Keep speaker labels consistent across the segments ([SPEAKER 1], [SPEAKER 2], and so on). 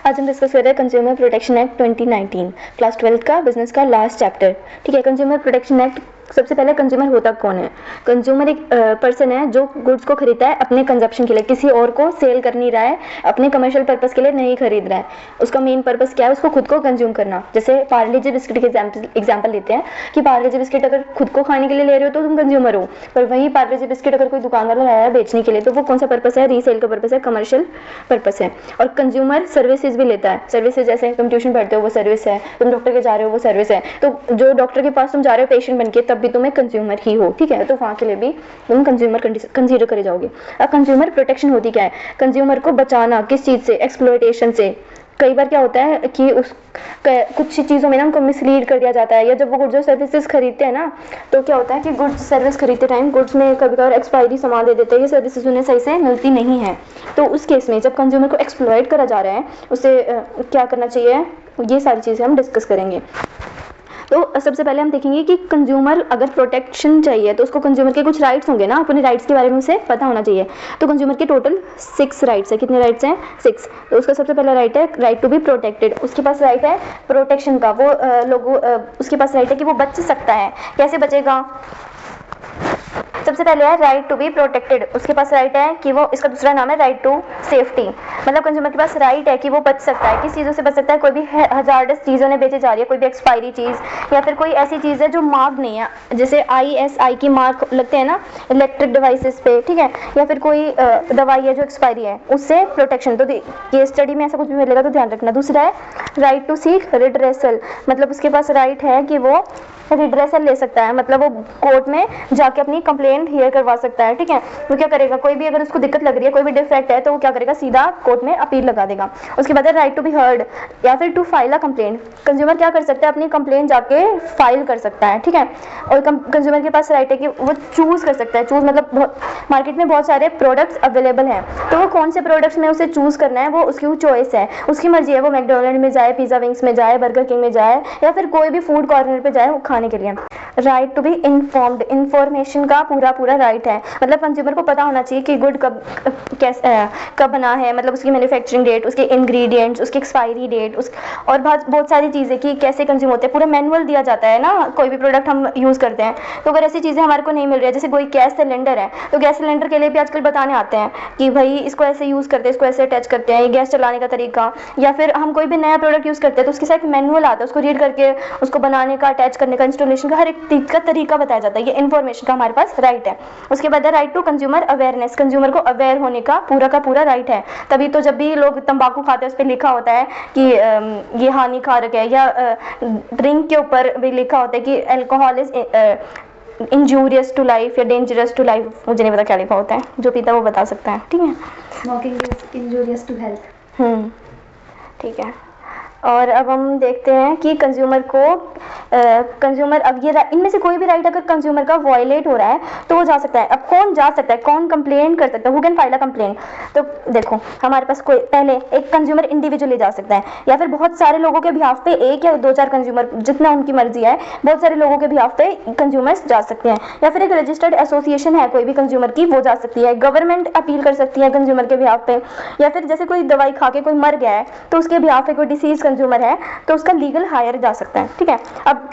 [SPEAKER 1] आज हम डिस्कस कर रहे हैं कंज्यूमर प्रोटेक्शन एक्ट 2019 क्लास 12 का बिजनेस का लास्ट चैप्टर। ठीक है, कंज्यूमर प्रोटेक्शन एक्ट सबसे पहले कंज्यूमर होता कौन है? कंज्यूमर एक पर्सन है जो गुड्स को खरीदता है अपने कंजप्शन के लिए, किसी और को सेल कर नहीं रहा है, अपने कमर्शियल पर्पस के लिए नहीं खरीद रहा है। उसका मेन पर्पस क्या है? उसको खुद को कंज्यूम करना। जैसे पार्ले जी बिस्किट के एग्जाम्पल लेते हैं कि पार्ले जी बिस्किट अगर खुद को खाने के लिए ले रहे हो तो तुम कंज्यूमर हो, पर वही पार्ले जी बिस्किट अगर कोई दुकान वाला लाया है बेचने के लिए तो वो कौन सा पर्पस है? रीसेल का पर्पस है, कमर्शियल पर्पस है। और कंज्यूमर सर्विसेज भी लेता है। सर्विसेज जैसे तुम ट्यूशन पढ़ते हो वो सर्विस है, तुम डॉक्टर के जा रहे हो वो सर्विस है, तो जो डॉक्टर के पास तुम जा रहे हो पेशेंट बन के तब भी तुम्हें कंज्यूमर ही हो। ठीक है, तो वहाँ के लिए भी तुम कंज्यूमर कंसीडर करे जाओगे। अब कंज्यूमर प्रोटेक्शन होती क्या है? कंज्यूमर को बचाना किस चीज़ से? एक्सप्लॉयटेशन से। कई बार क्या होता है कि कुछ चीज़ों में ना उनको मिसलीड कर दिया जाता है, या जब वो गुड्स और सर्विसेज खरीदते हैं ना तो क्या होता है कि गुड्स सर्विस खरीदते टाइम गुड्स में कभी कभार एक्सपायरी सामान दे देते हैं, ये सर्विसेज उन्हें सही से मिलती नहीं है। तो उस केस में जब कंज्यूमर को एक्सप्लॉयट करा जा रहा है उसे क्या करना चाहिए, ये सारी चीज़ें हम डिस्कस करेंगे। तो सबसे पहले हम देखेंगे कि कंज्यूमर अगर प्रोटेक्शन चाहिए तो उसको कंज्यूमर के कुछ राइट्स होंगे ना, अपने राइट्स के बारे में उसे पता होना चाहिए। तो कंज्यूमर के टोटल 6 राइट्स है। कितने राइट्स हैं? 6। तो उसका सबसे पहला राइट है राइट टू बी प्रोटेक्टेड। उसके पास राइट है प्रोटेक्शन का, वो उसके पास राइट है कि वो बच सकता है। कैसे बचेगा? सबसे पहले है राइट टू बी प्रोटेक्टेड। उसके पास राइट है कि वो, इसका दूसरा नाम है राइट टू सेफ्टी। मतलब कंज्यूमर के पास राइट है कि वो बच सकता है। किस चीज़ों से बच सकता है? कोई भी हजार्डस चीज़ उन्हें बेची जा रही है, कोई भी एक्सपायरी चीज़ या फिर कोई ऐसी चीज़ है जो मार्क नहीं है, जैसे ISI की मार्क लगते हैं ना इलेक्ट्रिक डिवाइसेस पे, ठीक है, या फिर कोई दवाई है जो एक्सपायरी है, उससे प्रोटेक्शन। तो केस स्टडी में ऐसा कुछ भी मिलेगा तो ध्यान रखना। दूसरा है राइट टू सीक रिड्रेसल। मतलब उसके पास राइट है कि वो रिड्रेसल ले सकता है, मतलब वो कोर्ट में जाके अपनी कंप्लेंट हियर करवा सकता है। ठीक है, वो क्या करेगा? कोई भी अगर उसको दिक्कत लग रही है, कोई भी डिफेक्ट है, तो वो क्या करेगा? सीधा कोर्ट में अपील लगा देगा। उसके बाद है राइट टू बी हर्ड या फिर to file a complaint. Consumer क्या कर सकता है? अपनी कंप्लेंट जाके फाइल कर सकता है। ठीक है, और कंज्यूमर के पास राइट है कि वो चूज कर सकता है। चूज मतलब मार्केट में बहुत सारे प्रोडक्ट्स अवेलेबल हैं, तो वो कौन से प्रोडक्ट्स में उसे चूज करना है वो उसकी चॉइस है, उसकी मर्जी है। वो मैकडोनल्ड में जाए, पिज्जा विंग्स में जाए, बर्गर किंग में जाए, या फिर कोई भी फूड कॉर्नर पे जाए वो खाने के लिए। Right to be informed. Information का पूरा राइट है। मतलब कंज्यूमर को पता होना चाहिए कि गुड कब बना है, मतलब उसकी मैन्युफैक्चरिंग डेट, उसके इंग्रेडिएंट्स, उसकी एक्सपायरी डेट, और बहुत सारी चीज़ें कि कैसे कंज्यूम होते हैं। पूरा मैनुअल दिया जाता है ना कोई भी प्रोडक्ट हम यूज़ करते हैं। तो अगर ऐसी चीज़ें हमारे को नहीं मिल रही है, जैसे कोई गैस सिलेंडर है तो गैस सिलेंडर के लिए भी आजकल बताने आते हैं कि भाई इसको ऐसे यूज़ करते हैं, इसको ऐसे अटैच करते हैं, ये गैस चलाने का तरीका। या फिर हम कोई भी नया प्रोडक्ट यूज़ करते हैं तो उसके साथ मैनुअल आता है, उसको रीड करके उसको बनाने का, अटैच करने का, इंस्टॉलेशन का हर एक चीज़ का तरीका बताया जाता है। ये इन्फॉर्मेशन का हमारे पास राइट है। उसके बाद है right to consumer awareness. Consumer को अवेयर होने का पूरा राइट है। तभी तो जब भी लोग तंबाकू खाते हैं उस पर लिखा होता है कि ये हानिकारक है, या ड्रिंक के ऊपर भी लिखा होता है कि alcohol is injurious to life या डेंजरस टू लाइफ। मुझे नहीं पता क्या लिखा होता है, जो पीता वो बता सकता है। ठीक है,
[SPEAKER 2] smoking is injurious to health.
[SPEAKER 1] ठीक है। और अब हम देखते हैं कि कंज्यूमर को कंज्यूमर अब ये इनमें से कोई भी राइट अगर कंज्यूमर का वायलेट हो रहा है तो वो जा सकता है। अब कौन जा सकता है, कौन कंप्लेंट कर सकता है? Who can file a complaint? तो देखो हमारे पास कोई पहले एक कंज्यूमर इंडिविजुअली जा सकता है, या फिर बहुत सारे लोगों के बिहाफ पे, एक या 2-4 कंज्यूमर जितना उनकी मर्जी है, बहुत सारे लोगों के बिहाफ पे कंज्यूमर्स जा सकते हैं। या फिर एक रजिस्टर्ड एसोसिएशन है कोई भी कंज्यूमर की, वो जा सकती है। गवर्नमेंट अपील कर सकती है कंज्यूमर के बिहाफ पे। या फिर जैसे कोई दवाई खा के कोई मर गया है तो उसके बिहाफ पे कोई डिसीज कंज्यूमर है तो उसका लीगल हायर जा सकता है। ठीक है, अब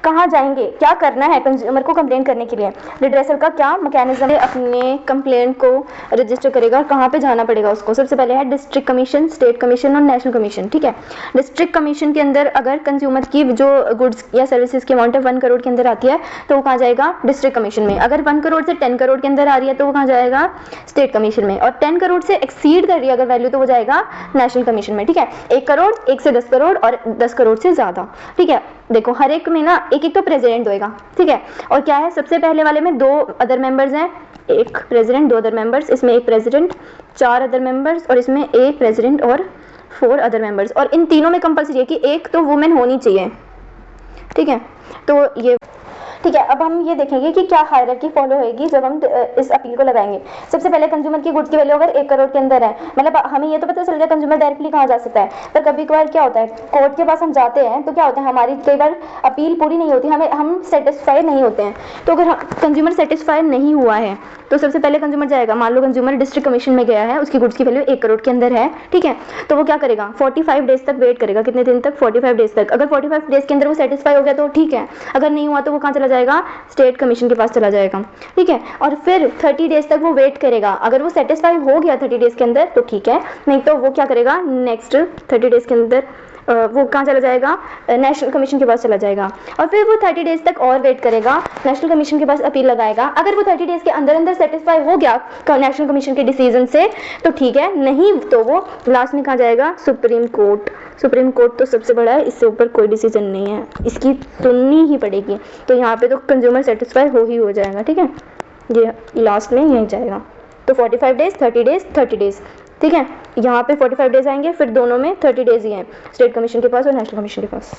[SPEAKER 1] कहाँ जाएंगे, क्या करना है कंज्यूमर को कंप्लेंट करने के लिए? रिड्रेसल का क्या मैकेनिज्म है? अपने कंप्लेंट को रजिस्टर करेगा, कहाँ पे जाना पड़ेगा उसको? सबसे पहले है डिस्ट्रिक्ट कमीशन, स्टेट कमीशन और नेशनल कमीशन। ठीक है, डिस्ट्रिक्ट कमीशन के अंदर अगर कंज्यूमर की जो गुड्स या सर्विसेज की अमाउंट है 1 करोड़ के अंदर आती है तो वो कहाँ जाएगा? डिस्ट्रिक्ट कमीशन में। अगर 1 करोड़ से 10 करोड़ के अंदर आ रही है तो वो कहाँ जाएगा? स्टेट कमीशन में। और 10 करोड़ से एक्सीड कर रही है अगर वैल्यू तो वो जाएगा नेशनल कमीशन में। ठीक है, 1 करोड़, 1 से 10 करोड़ और 10 करोड़ से ज़्यादा। ठीक है, देखो हर एक में ना एक तो प्रेसिडेंट होएगा। ठीक है, और क्या है, सबसे पहले वाले में 2 अदर मेंबर्स हैं, एक प्रेसिडेंट 2 अदर मेंबर्स, इसमें एक प्रेसिडेंट 4 अदर मेंबर्स और इसमें एक प्रेसिडेंट और 4 अदर मेंबर्स। और इन तीनों में कंपलसरी है कि एक तो वुमेन होनी चाहिए। ठीक है, तो ये ठीक है, अब हम ये देखेंगे कि क्या हायरार्की फॉलो होएगी जब हम इस अपील को लगाएंगे। सबसे पहले कंज्यूमर की गुड्स की वैल्यू अगर 1 करोड़ के अंदर है, मतलब हमें ये तो पता चल गया कंज्यूमर डायरेक्टली कहाँ जा सकता है, पर कभी कभार क्या होता है कोर्ट के पास हम जाते हैं तो क्या होता है हमारी कई बार अपील पूरी नहीं होती, हम सेटिस्फाइड नहीं होते हैं। तो अगर कंज्यूमर सेटिस्फाइड नहीं हुआ है तो सबसे पहले कंज्यूमर जाएगा, मान लो कंज्यूमर डिस्ट्रिक्ट कमीशन में गया है, उसकी गुड्स की वैल्यू 1 करोड़ के अंदर है, ठीक है, तो वो क्या करेगा 45 डेज तक वेट करेगा। कितने दिन तक? 45 डेज तक। अगर 45 डेज के अंदर वो सेटिस्फाई हो गया तो ठीक है, अगर नहीं हुआ तो वो कहाँ चला जाएगा? स्टेट कमीशन के पास चला जाएगा, ठीक है, और फिर 30 डेज तक वो वेट करेगा। अगर वो सेटिस्फाई हो गया 30 डेज के अंदर तो ठीक है, नहीं तो वो क्या करेगा नेक्स्ट 30 डेज के अंदर वो कहाँ चला जाएगा? नेशनल कमीशन के पास चला जाएगा, और फिर वो 30 डेज तक और वेट करेगा, नेशनल कमीशन के पास अपील लगाएगा। अगर वो 30 डेज के अंदर अंदर सेटिस्फाई हो गया नेशनल कमीशन के डिसीजन से तो ठीक है, नहीं तो वो लास्ट में कहाँ जाएगा? Supreme court. सुप्रीम कोर्ट तो सबसे बड़ा है, इससे ऊपर कोई डिसीजन नहीं है, इसकी सुननी ही पड़ेगी। तो यहाँ पे तो कंज्यूमर सेटिस्फाई हो जाएगा, ठीक है, ये लास्ट में यहीं जाएगा। तो 45 डेज, 30 डेज, 30 डेज, ठीक है, यहाँ पे 45 डेज आएंगे, फिर दोनों में 30 डेज ही हैं, स्टेट कमीशन के पास और नेशनल कमीशन के पास।